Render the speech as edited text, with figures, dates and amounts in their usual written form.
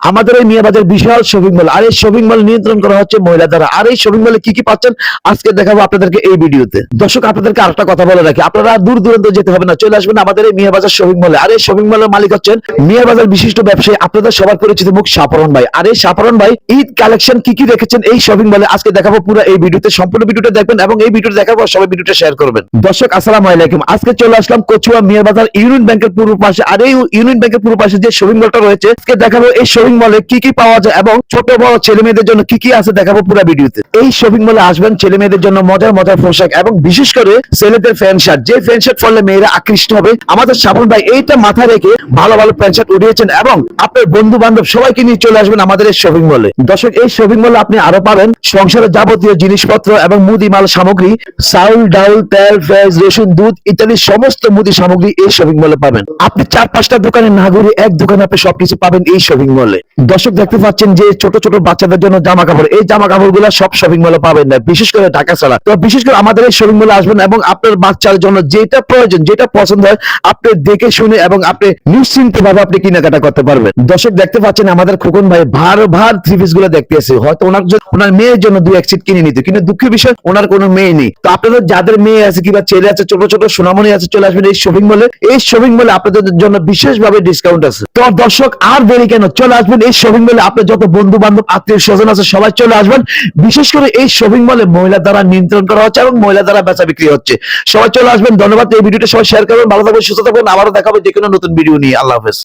আমাদের এই মিয়াবাজার বিশাল shopping mall, আর এই শপিং মল নিয়ন্ত্রণ করা হচ্ছে মহিলা দ্বারা। আর এই শপিং মলে কি কি পাচ্ছেন আজকে দেখাবো আপনাদেরকে এই ভিডিওতে। দর্শক, আপনাদেরকে আরেকটা কথা বলে রাখি, আপনারা দূর দূরান্ত যেতে হবে না, চলে আসবেন আমাদের এই মিয়াবাজার শপিং মলে। আর এই শপিং মলের মালিক হচ্ছেন মিয়াবাজার বিশিষ্ট ব্যবসায়ী, আপনাদের সবার পরিচিত মুখ সাফরন ভাই। আর এই সাফরন ভাই ঈদ কালেকশন কি কি রেখেছেন এই শপিং মলে আজকে দেখাবো পুরো এই ভিডিওতে। সম্পূর্ণ ভিডিওটা দেখবেন এবং এই ভিডিওটা দেখার পর সবাই ভিডিওটা শেয়ার করবেন। দর্শক, আসসালামু আলাইকুম। আজকে চলে আসলাম কচুয়া মিয়াবাজার ইউনিয়ন ব্যাংকের পূর্ব পাশে। আর এই ইউনিয়ন ব্যাংকের পূর্ব পাশে যে শপিং মলটা রয়েছে আজকে দেখাবো এই শপিং মলে কি কি পাওয়া যায় এবং ছোট বড় ছেলে মেয়েদের জন্য কি কি আছে দেখাবো পুরো ভিডিওতে। এই শপিং মলে আসবেন ছেলে মেয়েদের জন্য মজার মজার পোশাক এবং বিশেষ করে ছেলেদের প্যান্ট শার্ট, যে প্যান্ট শার্ট পরলে মেয়েরা আকৃষ্ট হবে। আমাদের সাফন ভাই এইটা মাথায় রেখে ভালো ভালো প্যান্ট শার্ট উঠিয়েছেন এবং আপনার বন্ধু বান্ধব সবাইকে নিয়ে চলে আসবেন আমাদের এই শপিং মলে। দর্শক, এই শপিং মলে আপনি আরো পাবেন সংসারের যাবতীয় জিনিসপত্র এবং মুদি মাল সামগ্রী, চাউল ডাউল তেল পেঁয়াজ রসুন দুধ ইত্যাদি সমস্ত মুদি সামগ্রী এই শপিং মলে পাবেন। আপনি 4-5টা দোকানে না ঘুরে এক দোকানে আপনি সবকিছু পাবেন এই শপিং মলে। দর্শক, দেখতে পাচ্ছেন যে ছোট ছোট বাচ্চাদের জন্য জামা কাপড়, এই জামা কাপড় গুলা সব শপিং মলে পাবেন না, বিশেষ করে ঢাকা ছাড়া। তো বিশেষ করে আমাদের এই শপিং মলে আসবেন এবং আপনার বাচ্চার জন্য যেটা প্রয়োজন যেটা পছন্দ হয় আপনি দেখে শুনে এবং আপনি নিশ্চিন্ত ভাবে আপনি কেনাকাটা করতে পারবেন। দর্শক, দেখতে পাচ্ছেন আমাদের খোকন ভাই ভার ভার থ্রি পিস গুলো দেখতে আছে, হয়তো ওনার মেয়ের জন্য 2-1 সেট কিনে নিতে, কিন্তু দুঃখের বিষয় ওনার কোনো মেয়ে নেই। তো আপনাদের যাদের মেয়ে আছে কিংবা ছেলে আছে, ছোট ছোট সোনামণি আছে, চলে আসবেন এই শপিং মলে। এই শপিং মলে আপনাদের জন্য বিশেষভাবে ডিসকাউন্ট আছে। তো দর্শক, আর দেরি কেন, চলে আসবেন এই শপিং মলে। আপনার যত বন্ধু বান্ধব আত্মীয় স্বজন আছে সবাই চলে আসবেন। বিশেষ করে এই শপিং মলে মহিলা দ্বারা নিয়ন্ত্রণ করা হচ্ছে এবং মহিলা দ্বারা বেচা বিক্রি হচ্ছে। সবাই চলে আসবেন। ধন্যবাদ। এই ভিডিওটা সবাই শেয়ার করবেন। ভালো থাকবেন, সুস্থ থাকবেন। আবারও দেখাবো যে কোনো নতুন ভিডিও নিয়ে। আল্লাহ হাফেজ।